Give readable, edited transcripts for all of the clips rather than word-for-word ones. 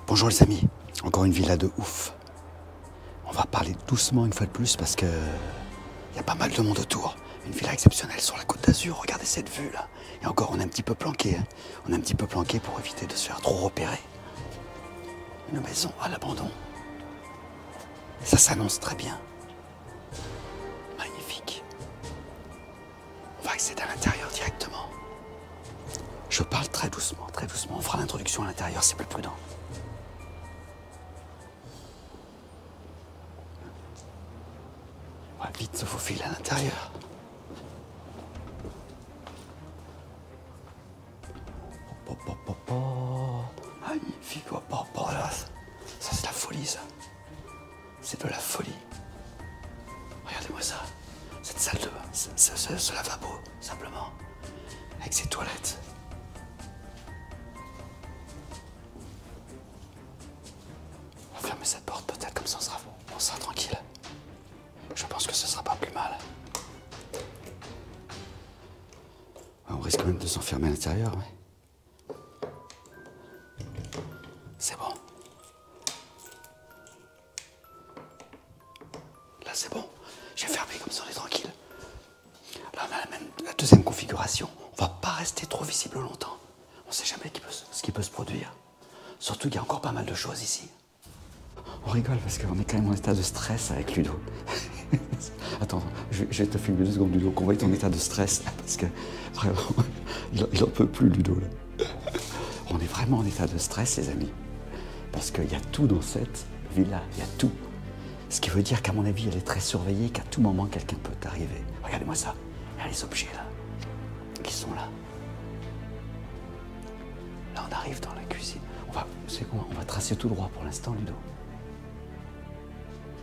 Bonjour les amis, encore une villa de ouf. On va parler doucement une fois de plus parce que il y a pas mal de monde autour. Une villa exceptionnelle sur la Côte d'Azur, regardez cette vue là. Et encore, on est un petit peu planqué, hein. On est un petit peu planqué pour éviter de se faire trop repérer. Une maison à l'abandon. Ça s'annonce très bien. Magnifique. On va accéder à l'intérieur directement. Je parle très doucement, très doucement. On fera l'introduction à l'intérieur, c'est plus prudent. On va vite se faufiler à l'intérieur. Magnifique, là. Ça c'est la folie, ça. C'est de la folie. Regardez-moi ça. Cette salle de bain, ce lavabo, simplement. Avec ses toilettes. On va fermer cette porte, peut-être comme ça on sera tranquille. Je pense que ce sera pas plus mal. On risque même de s'enfermer à l'intérieur, mais... C'est bon. Là, c'est bon. J'ai fermé, comme ça on est tranquille. Là, on a la deuxième configuration. On va pas rester trop visible longtemps. On sait jamais ce qui peut se produire. Surtout qu'il y a encore pas mal de choses ici. On rigole parce qu'on est quand même en état de stress avec Ludo. Attends, je vais te filmer 2 secondes, Ludo, qu'on voit ton état de stress. Parce que vraiment, il en peut plus, Ludo. Là. On est vraiment en état de stress, les amis. Parce qu'il y a tout dans cette villa, il y a tout. Ce qui veut dire qu'à mon avis, elle est très surveillée, qu'à tout moment, quelqu'un peut arriver. Regardez-moi ça. Il y a les objets là, qui sont là. Là, on arrive dans la cuisine. C'est quoi? On va tracer tout droit pour l'instant, Ludo.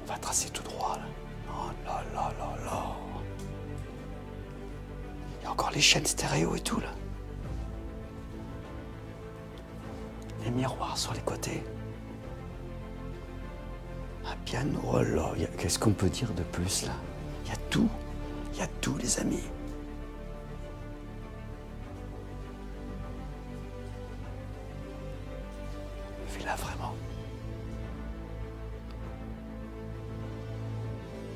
On va tracer tout droit, là. Oh là là là là. Il y a encore les chaînes stéréo et tout, là. Les miroirs sur les côtés. Un piano, oh là, qu'est-ce qu'on peut dire de plus, là? Il y a tout. Il y a tout, les amis. Villa, vraiment.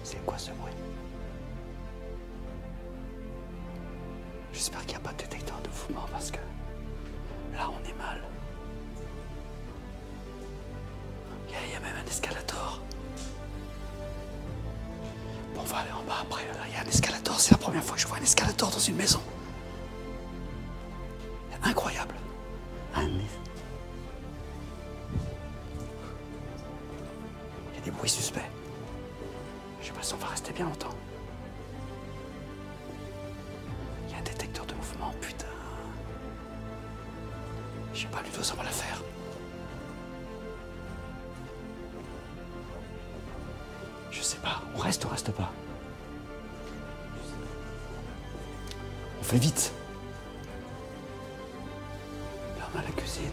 C'est quoi ce bruit? J'espère qu'il n'y a pas de détecteur de mouvement parce que là, on est mal. Il y a même un escalator. Bon, on va aller en bas après. Là, il y a un escalator. C'est la première fois que je vois un escalator dans une maison. Incroyable. Il y a des bruits suspects. Je sais pas si on va rester bien longtemps. Il y a un détecteur de mouvement, putain. Je sais pas, Ludo, ça va la faire. Je sais pas, on reste ou on reste pas? On fait vite. Là, on a la cuisine.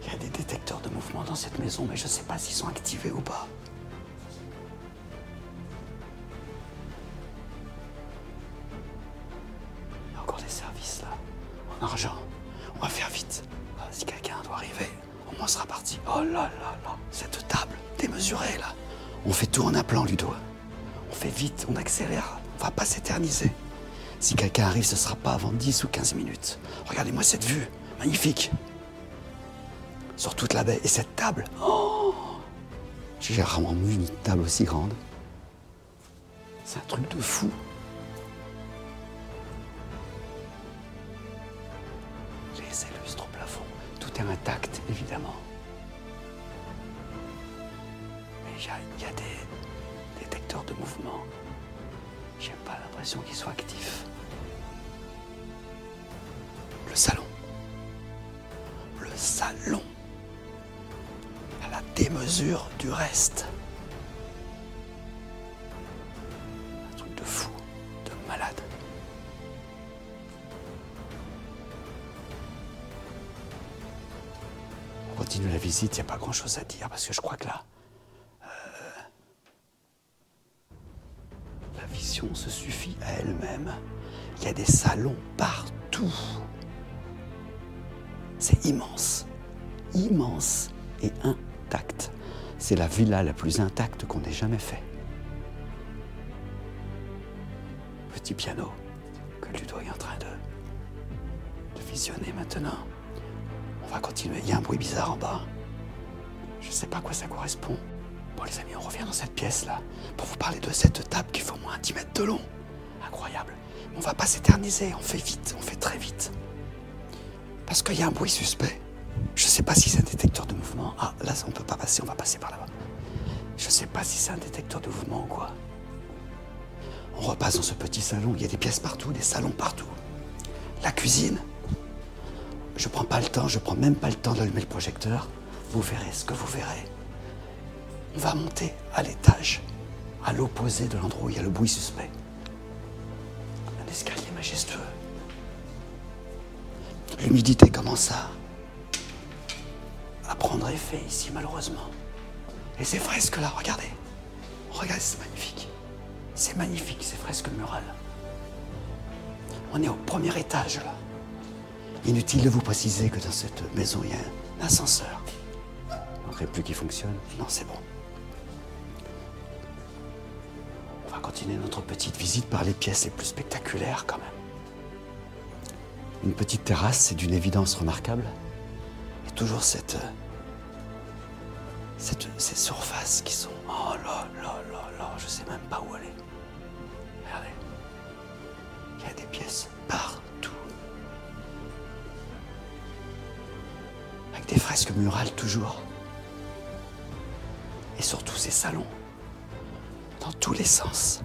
Il y a des détecteurs de mouvement dans cette maison, mais je sais pas s'ils sont activés ou pas. Il y a encore des services là, en argent. On va faire vite. Si quelqu'un doit arriver, au moins sera parti. Oh là là là, cette table démesurée là. On fait tout en appelant, Ludo. On fait vite, on accélère, on va pas s'éterniser. Si quelqu'un arrive, ce sera pas avant 10 ou 15 minutes. Regardez-moi cette vue, magnifique. Sur toute la baie. Et cette table, oh, j'ai rarement vu une table aussi grande. C'est un truc de fou. Les illustres au plafond, tout est intact, évidemment. Mais il y a des détecteurs de mouvement. J'ai pas l'impression qu'ils soient actifs. Le salon. Le salon. À la démesure du reste. Un truc de fou, de malade. On continue la visite, il n'y a pas grand-chose à dire parce que je crois que là, la vision se suffit à elle-même. Il y a des salons partout. C'est immense. Immense et intacte. C'est la villa la plus intacte qu'on ait jamais fait. Petit piano que Ludo est en train de visionner maintenant. On va continuer. Il y a un bruit bizarre en bas. Je ne sais pas à quoi ça correspond. Bon les amis, on revient dans cette pièce-là pour vous parler de cette table qui fait au moins 10 mètres de long. Incroyable. On ne va pas s'éterniser, on fait vite, on fait très vite. Parce qu'il y a un bruit suspect. Je ne sais pas si c'est un détecteur de mouvement. Ah, là, on ne peut pas passer, on va passer par là-bas. Je ne sais pas si c'est un détecteur de mouvement ou quoi. On repasse dans ce petit salon, il y a des pièces partout, des salons partout. La cuisine. Je prends pas le temps, je prends même pas le temps d'allumer le projecteur. Vous verrez ce que vous verrez. On va monter à l'étage, à l'opposé de l'endroit où il y a le bruit suspect. Un escalier majestueux. L'humidité commence à prendre effet ici, malheureusement. Et ces fresques-là, regardez. Regardez, c'est magnifique. C'est magnifique, ces fresques murales. On est au premier étage, là. Inutile de vous préciser que dans cette maison, il y a un ascenseur. Il ne manquerait plus qu'il fonctionne. Non, c'est bon. On va continuer notre petite visite par les pièces les plus spectaculaires, quand même. Une petite terrasse, c'est d'une évidence remarquable. Et toujours ces surfaces qui sont... Oh là là là là, je sais même pas où aller. Regardez. Il y a des pièces partout. Avec des fresques murales toujours. Et surtout ces salons. Dans tous les sens.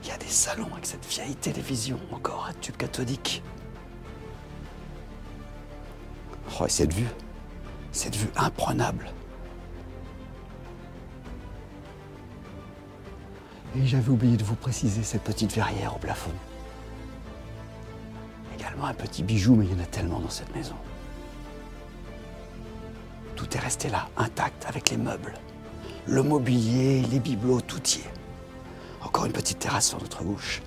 Il y a des salons avec cette vieille télévision, encore à tube cathodique. Oh, et cette vue imprenable. Et j'avais oublié de vous préciser cette petite verrière au plafond. Également un petit bijou, mais il y en a tellement dans cette maison. Tout est resté là, intact, avec les meubles. Le mobilier, les bibelots, tout y est. Encore une petite terrasse sur notre gauche.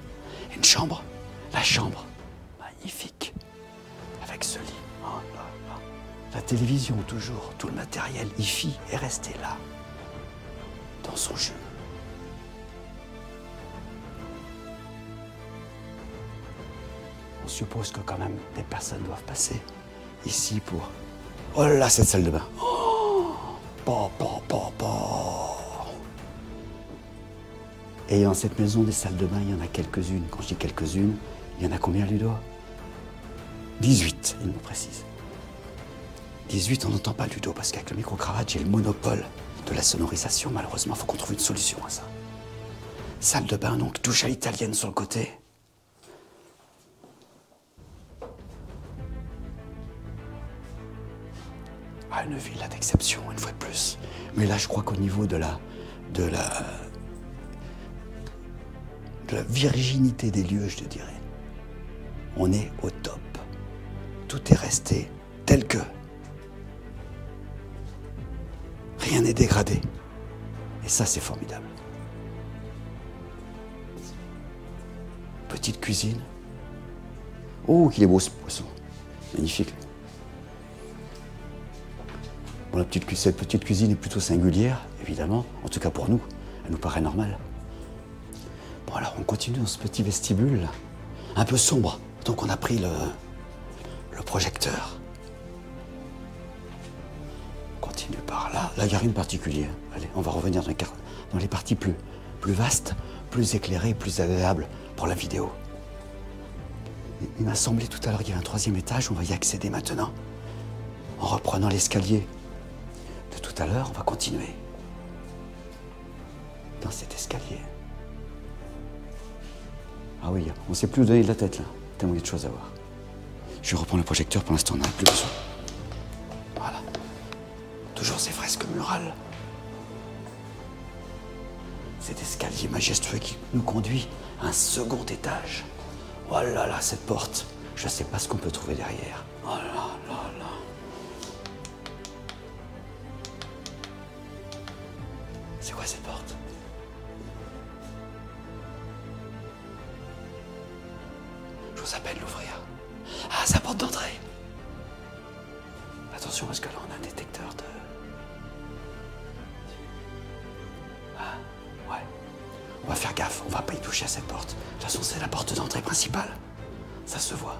Une chambre, la chambre, magnifique, avec ce lit. Oh là là. La télévision, toujours, tout le matériel hi-fi est resté là, dans son jus. On suppose que quand même des personnes doivent passer ici pour... Oh là là, cette salle de bain. Oh, Et dans cette maison des salles de bain, il y en a quelques-unes. Quand je dis quelques-unes, il y en a combien, Ludo? 18, il me précise. 18, on n'entend pas Ludo, parce qu'avec le micro-cravate, j'ai le monopole de la sonorisation. Malheureusement, il faut qu'on trouve une solution à ça. Salle de bain, donc, douche à l'italienne sur le côté. Ah, une villa d'exception, une fois de plus. Mais là, je crois qu'au niveau de la virginité des lieux, je te dirais, on est au top. Tout est resté tel que. Rien n'est dégradé. Et ça, c'est formidable. Petite cuisine. Oh, qu'il est beau ce poisson. Magnifique. Bon, cette petite cuisine est plutôt singulière, évidemment. En tout cas pour nous. Elle nous paraît normale. Bon, alors on continue dans ce petit vestibule, là. Un peu sombre. Donc on a pris le projecteur. On continue par là. Là, il n'y a rien de particulier. Allez, on va revenir dans les parties plus vastes, plus éclairées, plus agréables pour la vidéo. Il m'a semblé tout à l'heure qu'il y avait un troisième étage. On va y accéder maintenant. En reprenant l'escalier de tout à l'heure, on va continuer dans cet escalier. Ah oui, on ne sait plus où donner de la tête, là. Tellement il y a de choses à voir. Je vais reprendre le projecteur, pour l'instant on n'en a plus besoin. Voilà. Toujours ces fresques murales. Cet escalier majestueux qui nous conduit à un second étage. Oh là là, cette porte. Je ne sais pas ce qu'on peut trouver derrière. Oh là là là. C'est quoi cette porte? Je vous appelle l'ouvrir. Ah, c'est la porte d'entrée. Attention parce que là on a un détecteur de... Ah, ouais. On va faire gaffe, on va pas y toucher à cette porte. De toute façon c'est la porte d'entrée principale. Ça se voit.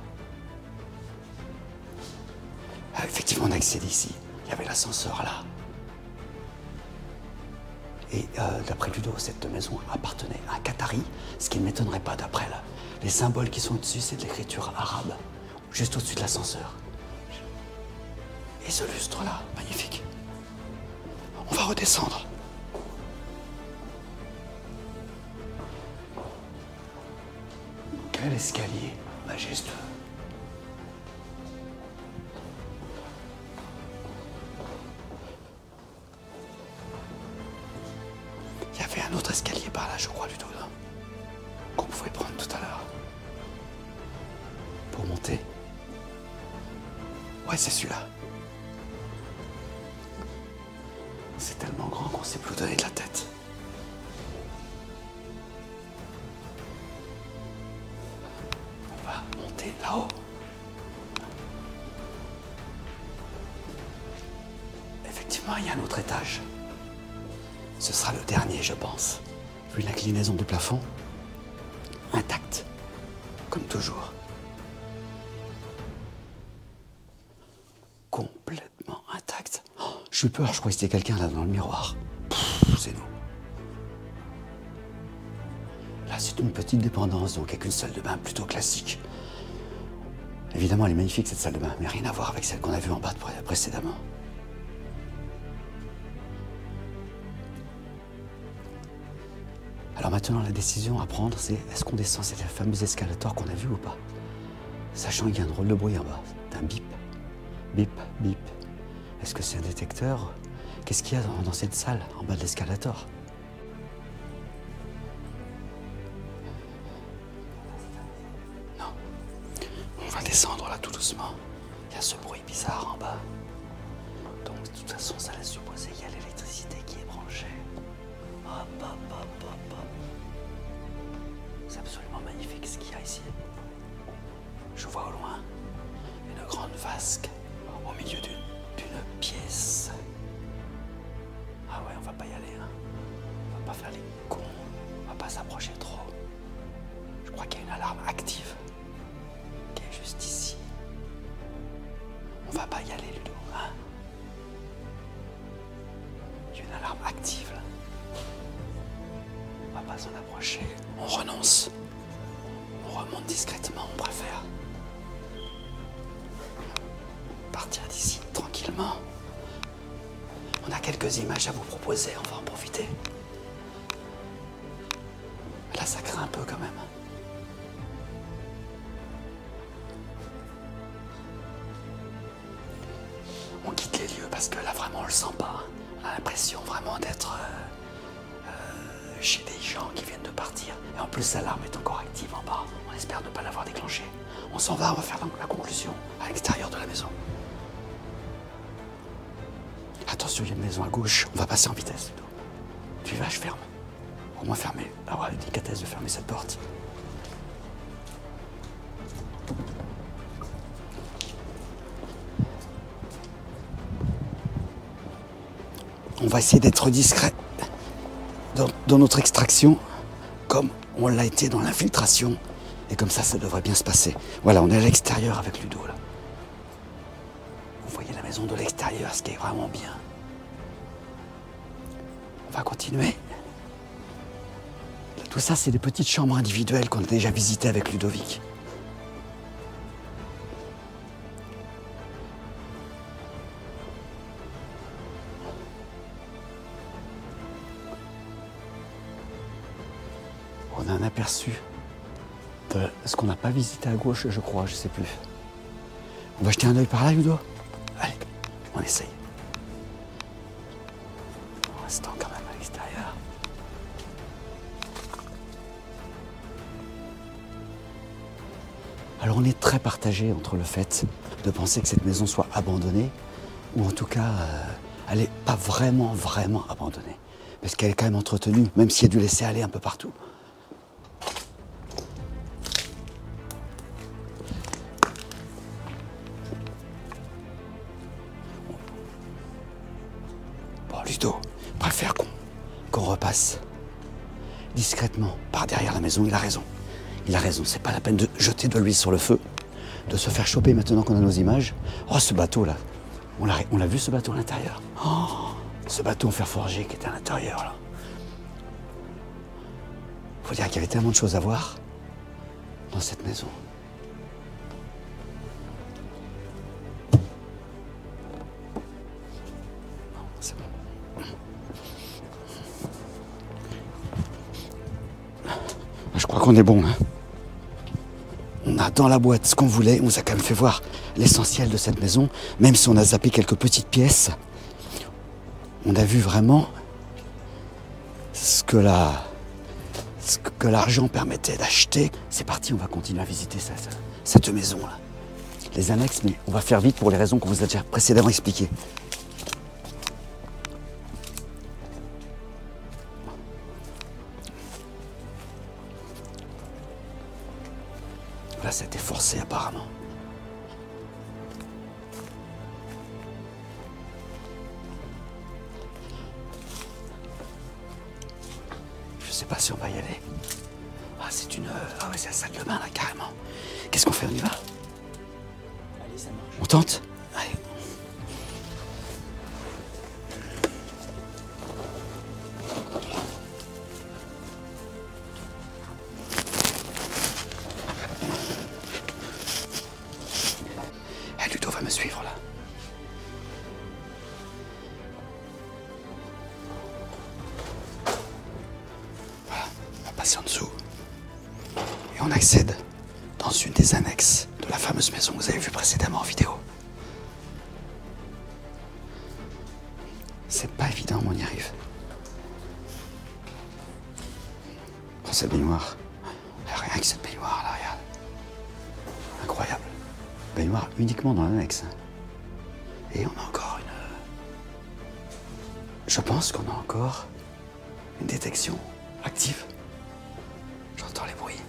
Ah, effectivement on a accédé ici. Il y avait l'ascenseur là. Et d'après Ludo, cette maison appartenait à un Qatari, ce qui ne m'étonnerait pas d'après là. Les symboles qui sont au-dessus, c'est de l'écriture arabe, juste au-dessus de l'ascenseur. Et ce lustre-là, magnifique. On va redescendre. Quel escalier majestueux. Il y avait un autre escalier par là, je crois, Ludo, qu'on pouvait prendre tout à l'heure. Pour monter. Ouais, c'est celui-là. C'est tellement grand qu'on ne sait plus où donner de la tête. On va monter là-haut. Effectivement, il y a un autre étage. Ce sera le dernier, je pense. Vu l'inclinaison du plafond, intact, comme toujours. Complètement intact. Oh, j'ai eu peur, je croyais que c'était quelqu'un là dans le miroir. C'est nous. Là, c'est une petite dépendance, donc avec une salle de bain plutôt classique. Évidemment, elle est magnifique cette salle de bain, mais rien à voir avec celle qu'on a vue en bas précédemment. Alors maintenant, la décision à prendre, c'est est-ce qu'on descend ces fameux escalators qu'on a vus ou pas? Sachant qu'il y a un drôle de bruit en bas, c'est un bip, bip, bip. Est-ce que c'est un détecteur? Qu'est-ce qu'il y a dans cette salle, en bas de l'escalator? Non. On va descendre là tout doucement. Il y a ce bruit bizarre en bas. Donc de toute façon, ça laisse supposer qu'il y a l'électricité qui est branchée. Hop, hop, hop, hop, hop. C'est absolument magnifique ce qu'il y a ici. Je vois au loin une grande vasque au milieu d'une pièce. Ah ouais, on va pas y aller, hein. On va pas faire les cons. On va pas s'approcher trop. Je crois qu'il y a une alarme active qui est juste ici. On va pas y aller, Ludo, hein. Il y a une alarme active là. On va pas s'en approcher. On renonce. On remonte discrètement, on préfère. Partir d'ici tranquillement. On a quelques images à vous proposer, on va en profiter. Là, ça craint un peu quand même. On quitte les lieux parce que là, vraiment, on le sent pas. On a l'impression vraiment d'être chez des gens qui viennent de partir. Et en plus, l'alarme est encore active en bas. On espère ne pas l'avoir déclenchée. On s'en va, on va faire la conclusion à l'extérieur de la maison. Attention, il y a une maison à gauche. On va passer en vitesse. Tu y vas, je ferme. Au moins fermer. Avoir la délicatesse de fermer cette porte. On va essayer d'être discret dans notre extraction, comme on l'a été dans l'infiltration. Et comme ça devrait bien se passer. Voilà, on est à l'extérieur avec Ludo, là. Vous voyez la maison de l'extérieur, ce qui est vraiment bien. On va continuer. Tout ça, c'est des petites chambres individuelles qu'on a déjà visitées avec Ludovic. On a un aperçu de ce qu'on n'a pas visité à gauche, je crois, je sais plus. On va jeter un œil par là, Ludo? Allez, on essaye. En restant quand même à l'extérieur. Alors on est très partagé entre le fait de penser que cette maison soit abandonnée, ou en tout cas, elle n'est pas vraiment abandonnée. Parce qu'elle est quand même entretenue, même s'il y a du laisser aller un peu partout. Ludo préfère qu'on repasse discrètement par derrière la maison. Il a raison. Il a raison. C'est pas la peine de jeter de l'huile sur le feu, de se faire choper maintenant qu'on a nos images. Oh, ce bateau-là. On l'a vu, ce bateau à l'intérieur. Oh, ce bateau en fer forgé qui était à l'intérieur, là. Faut dire qu'il y avait tellement de choses à voir dans cette maison. C'est bon. Je crois qu'on est bon, hein. On a dans la boîte ce qu'on voulait. On nous a quand même fait voir l'essentiel de cette maison. Même si on a zappé quelques petites pièces, on a vu vraiment ce que l'argent permettait d'acheter. C'est parti, on va continuer à visiter cette maison-là. Les annexes, mais on va faire vite pour les raisons qu'on vous a déjà précédemment expliquées. Là, c'était forcé apparemment. Je sais pas si on va y aller. Ah, c'est Ah ouais, c'est la salle de bain là, carrément. Qu'est-ce qu'on fait? On y va? Allez, ça marche. On tente? Allez. Ludo va me suivre là. Voilà, on va passer en dessous. Et on accède dans une des annexes de la fameuse maison que vous avez vue précédemment en vidéo. C'est pas évident, mais on y arrive. Oh, cette baignoire. Rien que cette baignoire là, regarde. Incroyable. Baignoire uniquement dans l'annexe. Et on a encore une... Je pense qu'on a encore une détection active. J'entends les bruits.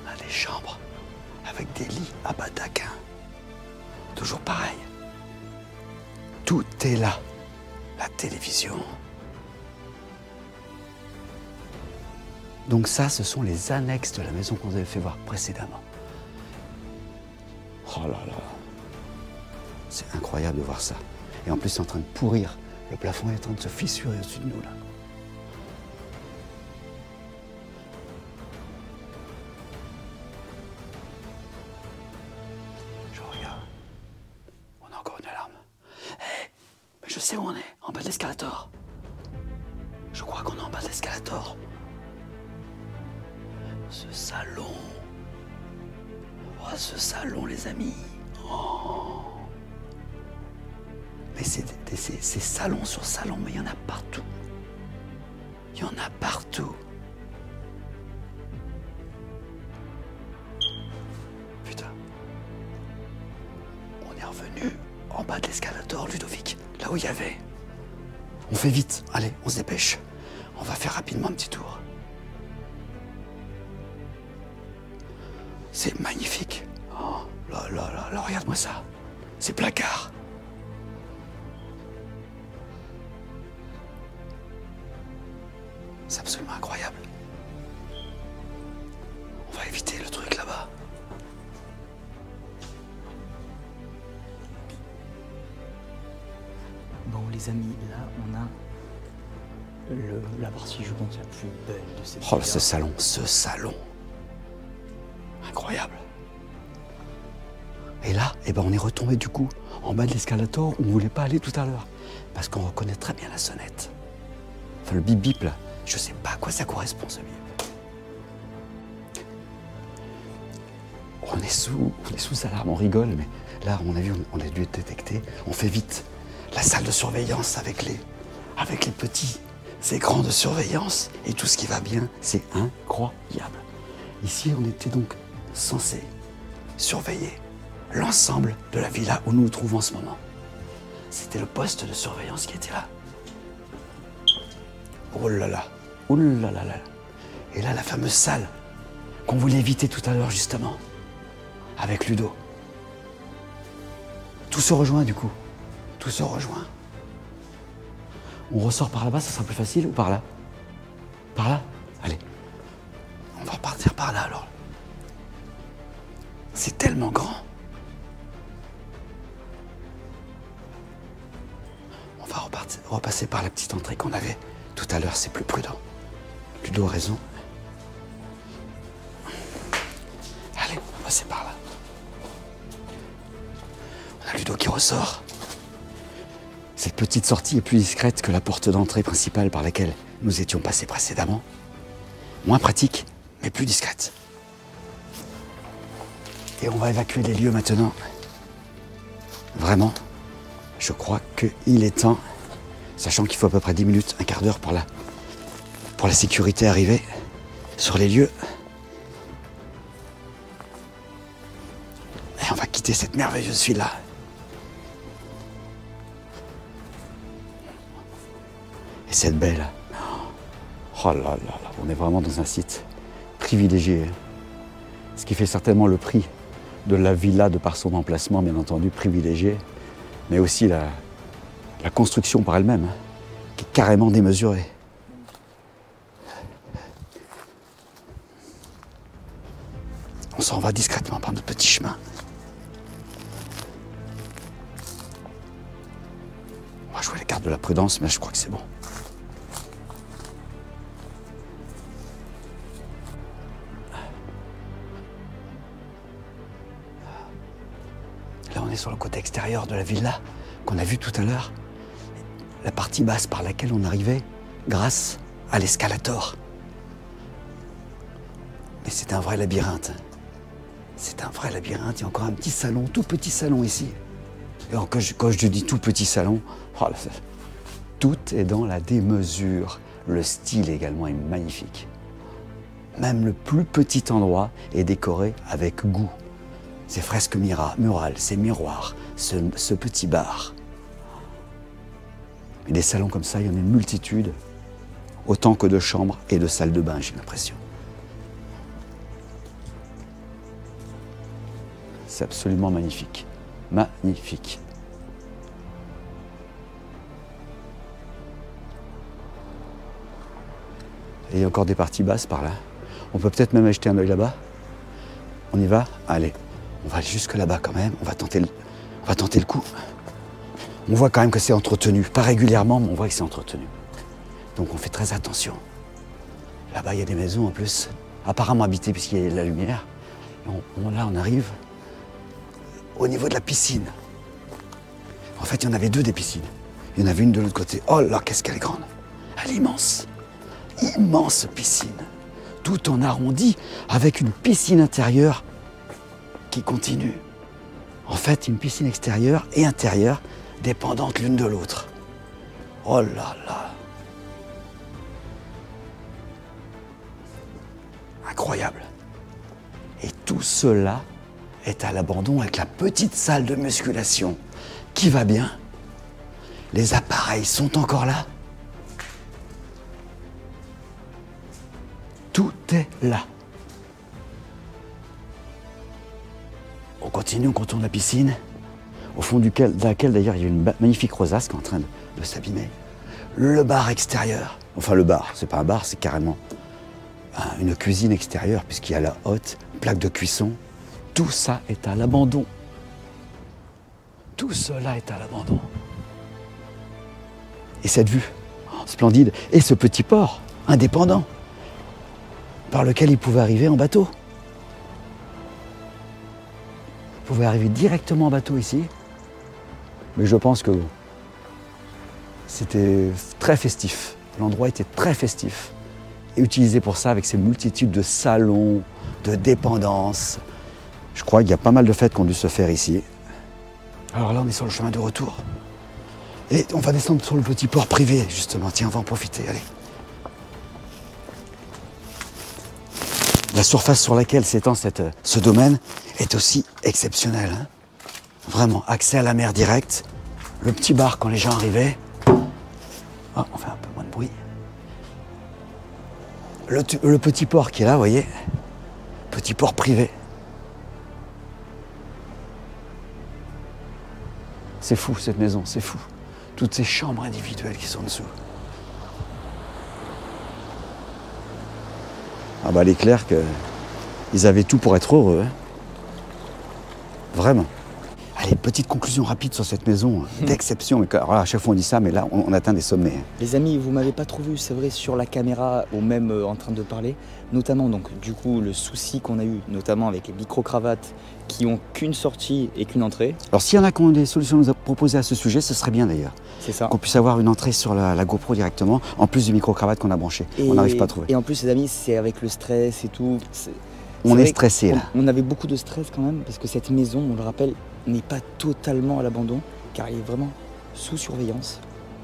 On a des chambres avec des lits à badaquin. Toujours pareil. Tout est là. La télévision. Donc ça, ce sont les annexes de la maison qu'on vous avait fait voir précédemment. Oh là là. C'est incroyable de voir ça. Et en plus, c'est en train de pourrir. Le plafond est en train de se fissurer au-dessus de nous, là. Je regarde. On a encore une alarme. Hé, mais je sais où on est. En bas de l'escalator. Je crois qu'on est en bas de l'escalator. Ce salon. Oh, ce salon, les amis. Oh. Mais c'est salon sur salon, mais il y en a partout. Il y en a partout. Putain. On est revenu en bas de l'escalator, Ludovic. Là où il y avait. On fait vite. Allez, on se dépêche. On va faire rapidement un petit tour. C'est magnifique. Oh, là, là, là, là, regarde-moi ça. Ces placards. C'est absolument incroyable. On va éviter le truc là-bas. Bon, les amis, là, on a la partie, je pense, la plus belle de cette Oh, ce salon. Incroyable. Et là, eh ben, on est retombé du coup en bas de l'escalator où on ne voulait pas aller tout à l'heure. Parce qu'on reconnaît très bien la sonnette. Enfin, le bip bip là. Je sais pas à quoi ça correspond, ce bip. On est sous alarme, on rigole, mais là, à mon avis, on a dû être détecté. On fait vite. La salle de surveillance avec les petits écrans de surveillance et tout ce qui va bien, c'est incroyable. Ici, on était donc censé surveiller l'ensemble de la villa où nous nous trouvons en ce moment. C'était le poste de surveillance qui était là. Oh là là, oh là là là. Et là, la fameuse salle qu'on voulait éviter tout à l'heure, justement, avec Ludo. Tout se rejoint, du coup. Tout se rejoint. On ressort par là-bas, ça sera plus facile, ou par là? Par là? Allez. On va repartir par là, alors. C'est tellement grand. On va repasser par la petite entrée qu'on avait tout à l'heure, c'est plus prudent. Ludo a raison. Allez, on va passer par là. On a Ludo qui ressort. Cette petite sortie est plus discrète que la porte d'entrée principale par laquelle nous étions passés précédemment. Moins pratique, mais plus discrète. Et on va évacuer les lieux maintenant. Vraiment, je crois qu'il est temps, sachant qu'il faut à peu près 10 minutes, un quart d'heure pour la sécurité arriver sur les lieux. Et on va quitter cette merveilleuse ville-là. Et cette baie là. Oh là là là, on est vraiment dans un site privilégié. Ce qui fait certainement le prix de la villa de par son emplacement, bien entendu, privilégié, mais aussi la construction par elle-même, qui est carrément démesurée. On s'en va discrètement par notre petit chemin. On va jouer les cartes de la prudence, mais je crois que c'est bon. Là, on est sur le côté extérieur de la villa qu'on a vu tout à l'heure. La partie basse par laquelle on arrivait grâce à l'escalator. Mais c'est un vrai labyrinthe. C'est un vrai labyrinthe. Il y a encore un petit salon, tout petit salon ici. Et quand je dis tout petit salon, oh là, tout est dans la démesure. Le style également est magnifique. Même le plus petit endroit est décoré avec goût. Ces fresques murales, ces miroirs, ce petit bar. Et des salons comme ça, il y en a une multitude, autant que de chambres et de salles de bain, j'ai l'impression. C'est absolument magnifique. Magnifique. Et il y a encore des parties basses par là. On peut peut-être même jeter un œil là-bas. On y va? Allez, on va aller jusque là-bas quand même. On va tenter le coup. On voit quand même que c'est entretenu. Pas régulièrement, mais on voit que c'est entretenu. Donc on fait très attention. Là-bas, il y a des maisons en plus, apparemment habitées puisqu'il y a de la lumière. Là, on arrive au niveau de la piscine. En fait, il y en avait deux des piscines. Il y en avait une de l'autre côté. Oh là, qu'est-ce qu'elle est grande. Elle est immense. Immense piscine. Tout en arrondi, avec une piscine intérieure qui continue. En fait, une piscine extérieure et intérieure dépendantes l'une de l'autre. Oh là là. Incroyable. Et tout cela est à l'abandon avec la petite salle de musculation qui va bien. Les appareils sont encore là. Tout est là. On continue, on contourne la piscine, au fond de laquelle d'ailleurs il y a une magnifique rosace qui est en train de s'abîmer. Le bar extérieur. Enfin le bar, c'est pas un bar, c'est carrément une cuisine extérieure puisqu'il y a la hotte, plaque de cuisson. Tout ça est à l'abandon. Tout cela est à l'abandon. Et cette vue, splendide, et ce petit port indépendant par lequel il pouvait arriver en bateau. Il pouvait arriver directement en bateau ici. Mais je pense que c'était très festif. L'endroit était très festif et utilisé pour ça avec ces multitudes de salons, de dépendances. Je crois qu'il y a pas mal de fêtes qui ont dû se faire ici. Alors là, on est sur le chemin de retour. Et on va descendre sur le petit port privé, justement. Tiens, on va en profiter, allez. La surface sur laquelle s'étend ce domaine est aussi exceptionnelle. Hein. Vraiment, accès à la mer direct. Le petit bar quand les gens arrivaient. Oh, on fait un peu moins de bruit. Le petit port qui est là, vous voyez. Petit port privé. C'est fou cette maison, c'est fou. Toutes ces chambres individuelles qui sont en dessous. Ah bah il est clair qu'ils avaient tout pour être heureux. Hein. Vraiment. Allez, petite conclusion rapide sur cette maison d'exception. Alors là, à chaque fois on dit ça, mais là on atteint des sommets. Hein. Les amis, vous m'avez pas trop vu, c'est vrai, sur la caméra ou même en train de parler. Notamment, donc, du coup, le souci qu'on a eu, notamment avec les micro-cravates qui ont qu'une sortie et qu'une entrée. Alors s'il y en a qui ont des solutions à nous proposer à ce sujet, ce serait bien d'ailleurs. C'est ça. Qu'on puisse avoir une entrée sur la GoPro directement, en plus du micro-cravate qu'on a branché. On n'arrive pas à trouver. Et en plus, les amis, c'est avec le stress et tout. On est stressé là. On avait beaucoup de stress quand même, parce que cette maison, on le rappelle, n'est pas totalement à l'abandon, car elle est vraiment sous surveillance,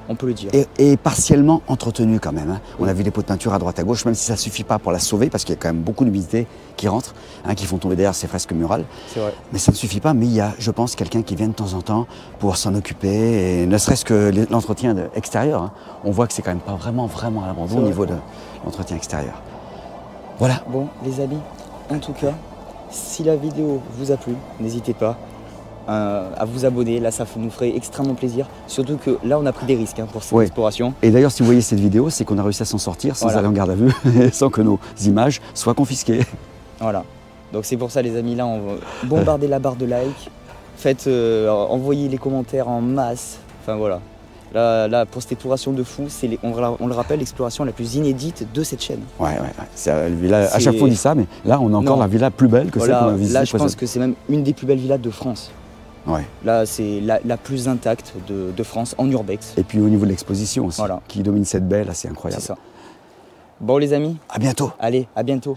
on peut le dire. Et partiellement entretenue quand même. Hein. On a vu des pots de peinture à droite à gauche, même si ça ne suffit pas pour la sauver, parce qu'il y a quand même beaucoup d'humidité qui rentre, hein, qui font tomber derrière ces fresques murales. C'est vrai. Mais ça ne suffit pas, mais il y a, je pense, quelqu'un qui vient de temps en temps pour s'en occuper, et ne serait-ce que l'entretien extérieur. Hein. On voit que c'est quand même pas vraiment à l'abandon au niveau de l'entretien extérieur. Voilà. Bon, les amis, en tout cas, si la vidéo vous a plu, n'hésitez pas à vous abonner. Là, ça nous ferait extrêmement plaisir. Surtout que là, on a pris des risques hein, pour cette exploration. Et d'ailleurs, si vous voyez cette vidéo, c'est qu'on a réussi à s'en sortir sans aller en garde à vue, sans que nos images soient confisquées. Voilà. Donc c'est pour ça, les amis, là, on va bombarder la barre de like. Faites, envoyez les commentaires en masse. Enfin, voilà. Là, pour cette exploration de fou, c'est on le rappelle, l'exploration la plus inédite de cette chaîne. Ouais. À chaque fois on dit ça, mais là on a encore la villa plus belle que celle qu'on a visitée. Là, je pense que c'est même une des plus belles villas de France. Ouais. Là, c'est la plus intacte de France, en urbex. Et puis au niveau de l'exposition aussi, qui domine cette baie, là c'est incroyable. C'est ça. Bon les amis. À bientôt. Allez, à bientôt.